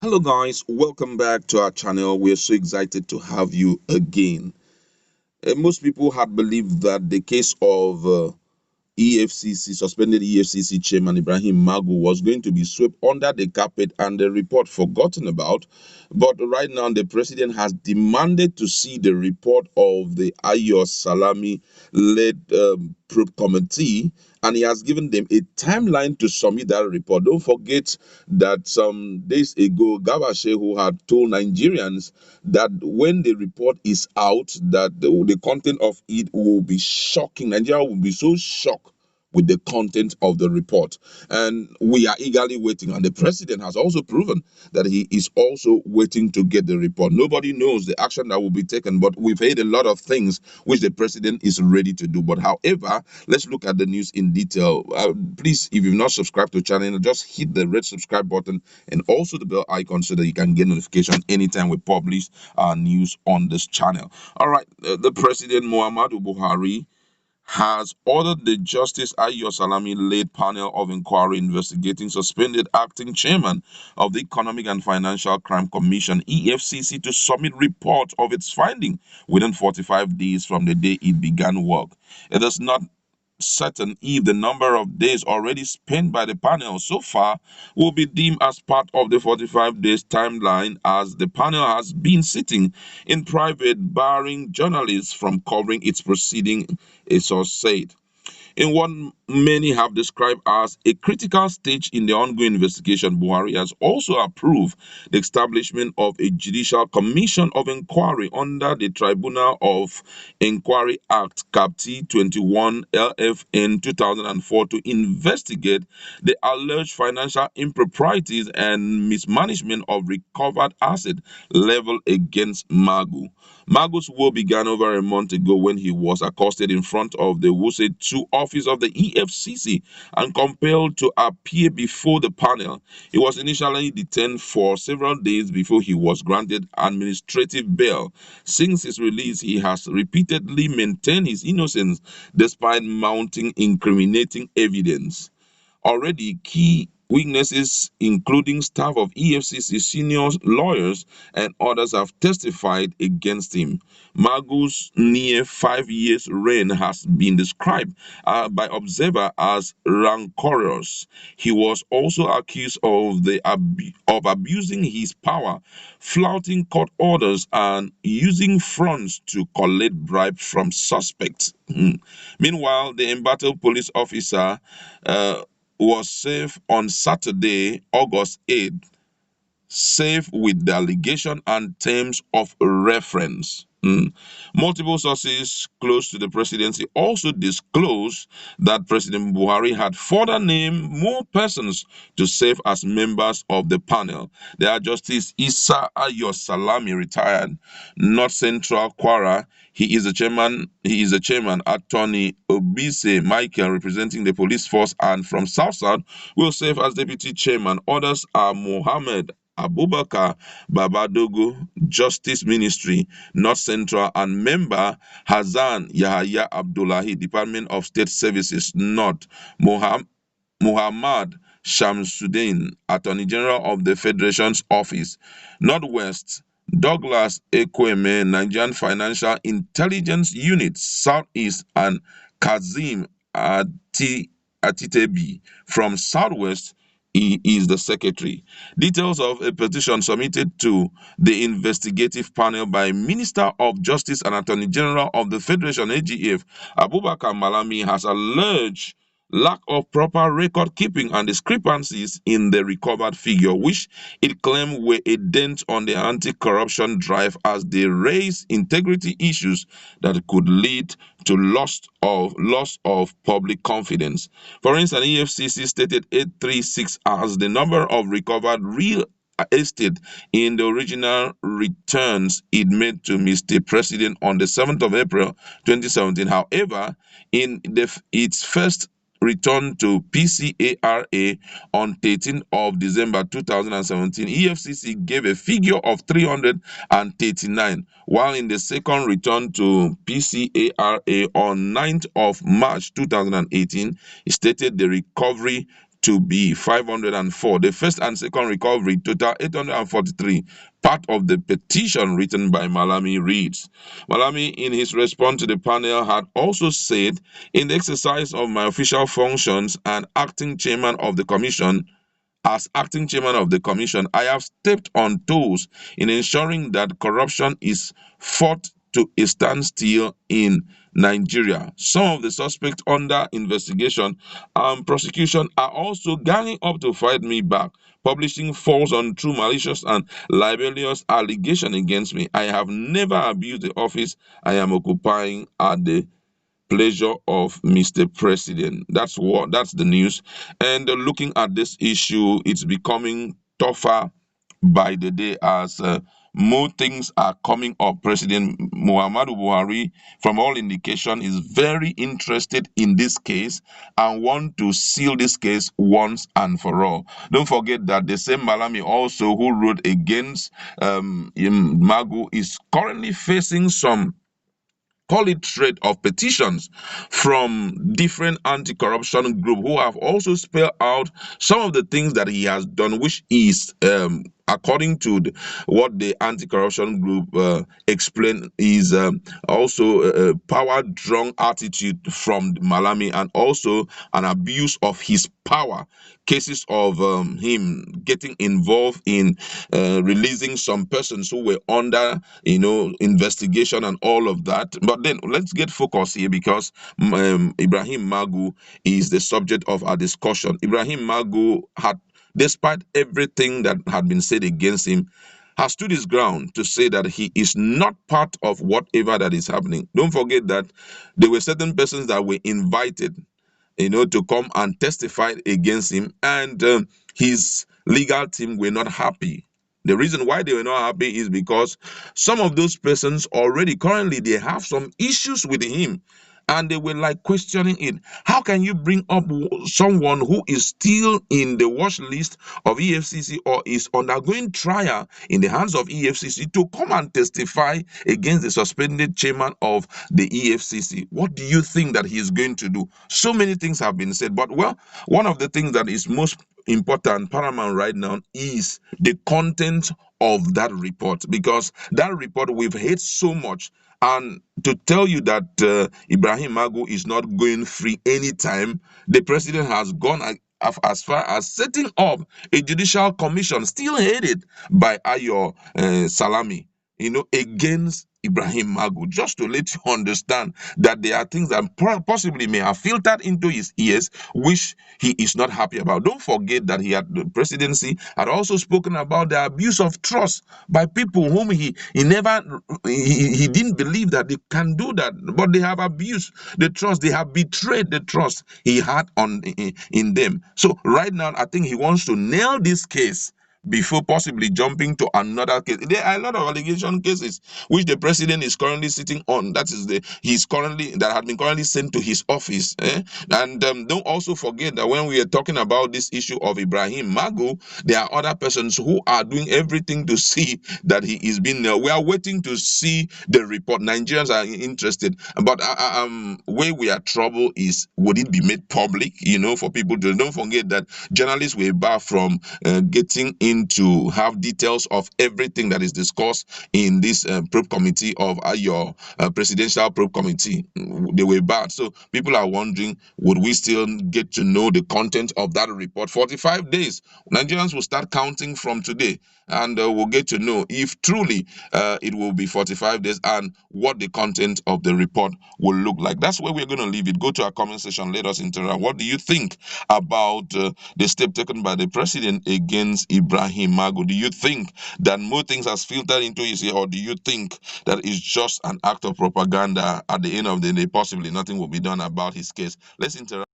Hello guys, welcome back to our channel. We're so excited to have you again. Most people had believed that the case of EFCC, suspended EFCC chairman Ibrahim Magu, was going to be swept under the carpet and the report forgotten about. But right now, the president has demanded to see the report of the Ayo Salami led probe committee, and he has given them a timeline to submit that report. Don't forget that some days ago, Gabashe, who had told Nigerians that when the report is out, that the content of it will be shocking. Nigeria will be so shocked with the content of the report. And we are eagerly waiting. And the president has also proven that he is also waiting to get the report. Nobody knows the action that will be taken, but we've heard a lot of things which the president is ready to do. But however, let's look at the news in detail. Please, if you've not subscribed to the channel, just hit the red subscribe button and also the bell icon so that you can get notification anytime we publish our news on this channel. All right, the president Muhammadu Buhari has ordered the Justice Ayo Salami led panel of inquiry investigating suspended acting chairman of the Economic and Financial Crime Commission (EFCC) to submit report of its finding within 45 days from the day it began work. It is not certain if the number of days already spent by the panel so far will be deemed as part of the 45 days timeline, as the panel has been sitting in private, barring journalists from covering its proceeding, a source said. In what many have described as a critical stage in the ongoing investigation, Buhari has also approved the establishment of a judicial commission of inquiry under the Tribunal of Inquiry Act Capti 21 LFN 2004 to investigate the alleged financial improprieties and mismanagement of recovered assets leveled against Magu. Magu's war began over a month ago when he was accosted in front of the Wuse 2 office of the EFCC and compelled to appear before the panel. He was initially detained for several days before he was granted administrative bail. Since his release, he has repeatedly maintained his innocence despite mounting incriminating evidence. Already, key witnesses, including staff of EFCC senior lawyers and others, have testified against him. Magu's near 5 years reign has been described by observers as rancorous. He was also accused of of abusing his power, flouting court orders, and using fronts to collect bribes from suspects. Meanwhile, the embattled police officer was safe on Saturday, August 8th, safe with the allegation and terms of reference. Multiple sources close to the presidency also disclosed that President Buhari had further named more persons to serve as members of the panel. They are Justice Issa Ayo Salami, retired, North Central Kwara. He is the chairman. Attorney Obise Michael, representing the police force, and from South South, will serve as deputy chairman. Others are Mohammed Abubakar Babadogo, Justice Ministry, North Central, and member Hazan Yahaya Abdullahi, Department of State Services, North, Muhammad Shamsuddin, Attorney General of the Federation's Office, Northwest, Douglas Ekweme, Nigerian Financial Intelligence Unit, Southeast, and Kazim Atitebi from Southwest. He is the secretary. Details of a petition submitted to the investigative panel by Minister of Justice and Attorney General of the Federation AGF, Abubakar Malami, has alleged lack of proper record keeping and discrepancies in the recovered figure, which it claimed were a dent on the anti-corruption drive, as they raise integrity issues that could lead to loss of public confidence. For instance, EFCC stated 836 as the number of recovered real estate in the original returns it made to Mr. President on the 7th of April 2017. However, in its first return to PCARA on 13th of December 2017, EFCC gave a figure of 339, while in the second return to PCARA on 9th of March 2018, it stated the recovery to be 504. The first and second recovery, total 843. Part of the petition written by Malami reads, Malami, in his response to the panel, had also said, in the exercise of my official functions and acting chairman of the commission, as acting chairman of the commission, I have stepped on toes in ensuring that corruption is fought to a standstill in Nigeria. Some of the suspects under investigation and prosecution are also ganging up to fight me back, publishing false, untrue, malicious, and libelous allegations against me. I have never abused the office I am occupying at the pleasure of Mr. President. That's the news. And looking at this issue, it's becoming tougher by the day as more things are coming up. President Muhammadu Buhari, from all indication, is very interested in this case and want to seal this case once and for all. Don't forget that the same Malami also who wrote against Magu is currently facing some, call it, thread of petitions from different anti-corruption group who have also spelled out some of the things that he has done, which is according to what the anti-corruption group explained, is also a power-drunk attitude from Malami and also an abuse of his power. Cases of him getting involved in releasing some persons who were under, investigation and all of that. But then let's get focused here because Ibrahim Magu is the subject of our discussion. Ibrahim Magu had, despite everything that had been said against him, has stood his ground to say that he is not part of whatever that is happening. Don't forget that there were certain persons that were invited, to come and testify against him, and his legal team were not happy. The reason why they were not happy is because some of those persons already currently they have some issues with him, and they were like questioning it. How can you bring up someone who is still in the watch list of EFCC or is undergoing trial in the hands of EFCC to come and testify against the suspended chairman of the EFCC? What do you think that he is going to do? So many things have been said, but well, one of the things that is most important, paramount right now, is the content of that report, because that report we've heard so much. And to tell you that Ibrahim Magu is not going free anytime, the president has gone as far as setting up a judicial commission, still headed by Ayo Salami, against Ibrahim Magu, just to let you understand that there are things that possibly may have filtered into his ears, which he is not happy about. Don't forget that the presidency had also spoken about the abuse of trust by people whom he didn't believe that they can do that, but they have abused the trust. They have betrayed the trust he had in them. So right now, I think he wants to nail this case before possibly jumping to another case. There are a lot of allegation cases which the president is currently sitting on. That is that had been currently sent to his office. And don't also forget that when we are talking about this issue of Ibrahim Magu, there are other persons who are doing everything to see that he is being. We are waiting to see the report. Nigerians are interested, but where we are trouble is, would it be made public? For people to don't forget that journalists were barred from getting in to have details of everything that is discussed in this probe committee of your presidential probe committee. They were bad. So people are wondering, would we still get to know the content of that report? 45 days. Nigerians will start counting from today, and we'll get to know if truly it will be 45 days and what the content of the report will look like. That's where we're going to leave it. Go to our comment section. Let us interact. What do you think about the step taken by the president against Ibrahim Magu? Do you think that more things has filtered into his ear, or do you think that it's just an act of propaganda? At the end of the day, possibly nothing will be done about his case. Let's interact.